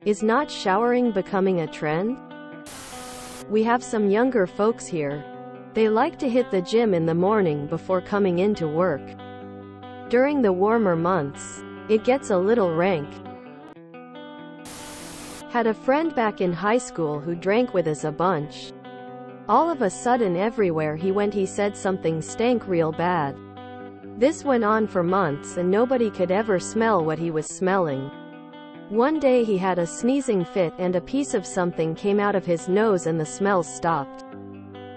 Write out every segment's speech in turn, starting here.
Is not showering becoming a trend? We have some younger folks here. They like to hit the gym in the morning before coming into work. During the warmer months, it gets a little rank. Had a friend back in high school who drank with us a bunch. All of a sudden everywhere he went he said something stank real bad. This went on for months and nobody could ever smell what he was smelling. One day he had a sneezing fit and a piece of something came out of his nose and the smells stopped.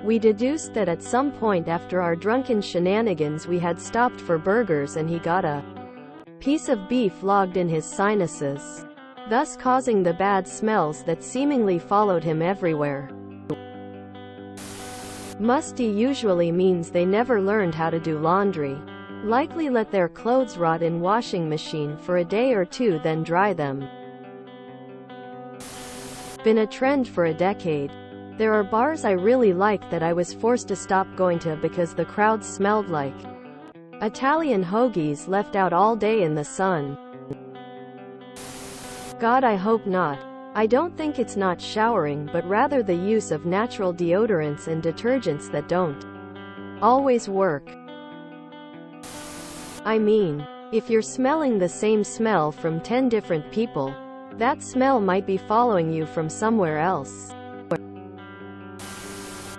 We deduced that at some point after our drunken shenanigans we had stopped for burgers and he got a piece of beef logged in his sinuses, thus causing the bad smells that seemingly followed him everywhere. Musty usually means they never learned how to do laundry. Likely let their clothes rot in washing machine for a day or two then dry them. Been a trend for a decade. There are bars I really like that I was forced to stop going to because the crowd smelled like Italian hoagies left out all day in the sun. God, I hope not. I don't think it's not showering but rather the use of natural deodorants and detergents that don't always work. I mean, if you're smelling the same smell from 10 different people, that smell might be following you from somewhere else.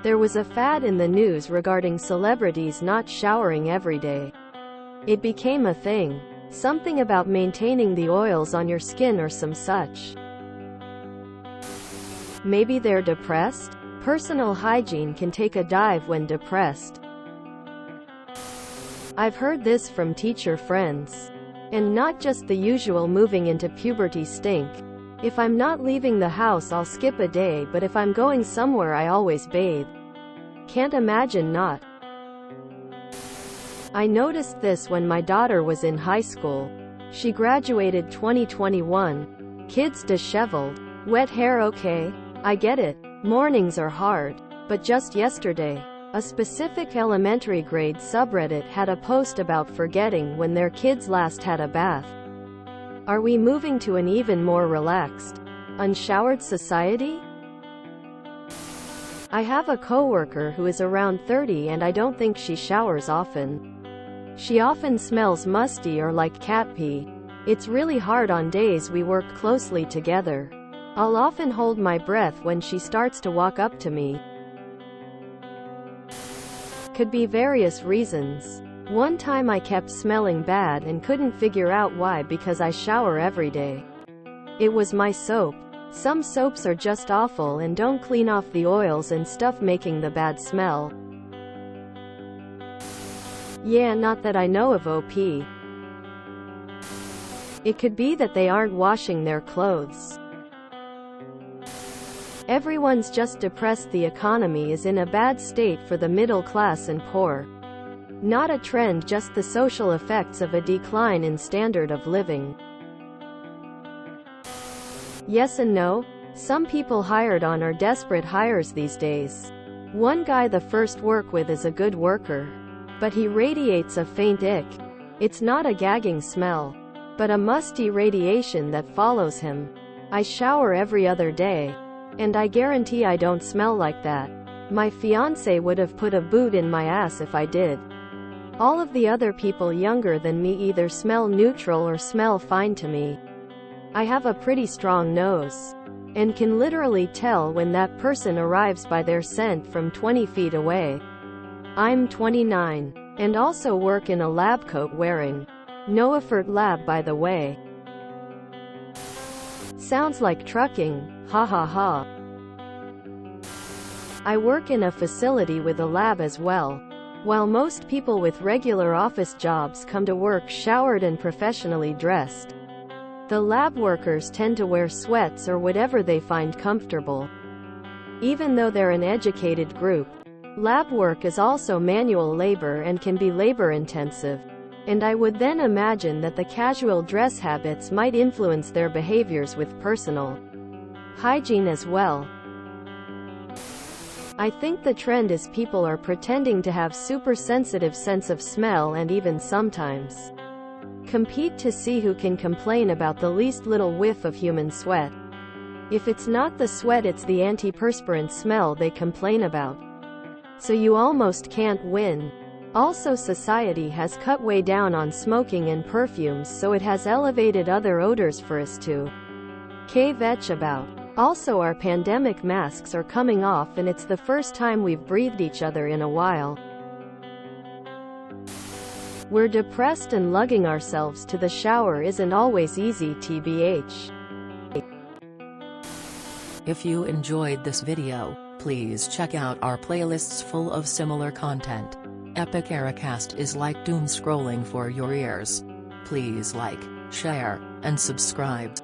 There was a fad in the news regarding celebrities not showering every day. It became a thing. Something about maintaining the oils on your skin or some such. Maybe they're depressed? Personal hygiene can take a dive when depressed. I've heard this from teacher friends. And not just the usual moving into puberty stink. If I'm not leaving the house I'll skip a day but if I'm going somewhere I always bathe. Can't imagine not. I noticed this when my daughter was in high school. She graduated 2021. Kids disheveled. Wet hair okay? I get it. Mornings are hard. But just yesterday, a specific elementary grade subreddit had a post about forgetting when their kids last had a bath. Are we moving to an even more relaxed, unshowered society? I have a coworker who is around 30 and I don't think she showers often. She often smells musty or like cat pee. It's really hard on days we work closely together. I'll often hold my breath when she starts to walk up to me. Could be various reasons. One time I kept smelling bad and couldn't figure out why because I shower every day. It was my soap. Some soaps are just awful and don't clean off the oils and stuff making the bad smell. Yeah, not that I know of OP. It could be that they aren't washing their clothes. Everyone's just depressed. The economy is in a bad state for the middle class and poor. Not a trend, just the social effects of a decline in standard of living. Yes and no. Some people hired on are desperate hires these days. One guy the first work with is a good worker. But he radiates a faint ick. It's not a gagging smell, but a musty radiation that follows him. I shower every other day. And I guarantee I don't smell like that. My fiancé would have put a boot in my ass if I did. All of the other people younger than me either smell neutral or smell fine to me. I have a pretty strong nose. And can literally tell when that person arrives by their scent from 20 feet away. I'm 29. And also work in a lab coat wearing. No effort lab by the way. Sounds like trucking. Ha ha ha. I work in a facility with a lab as well. While most people with regular office jobs come to work showered and professionally dressed, the lab workers tend to wear sweats or whatever they find comfortable. Even though they're an educated group, lab work is also manual labor and can be labor-intensive. And I would then imagine that the casual dress habits might influence their behaviors with personal hygiene as well. I think the trend is people are pretending to have super sensitive sense of smell and even sometimes compete to see who can complain about the least little whiff of human sweat. If it's not the sweat, it's the antiperspirant smell they complain about. So you almost can't win. Also, society has cut way down on smoking and perfumes, so it has elevated other odors for us to kvetch about. Also, our pandemic masks are coming off, and it's the first time we've breathed each other in a while. We're depressed, and lugging ourselves to the shower isn't always easy, tbh. If you enjoyed this video, please check out our playlists full of similar content. Epic Ericast is like doom scrolling for your ears. Please like, share, and subscribe.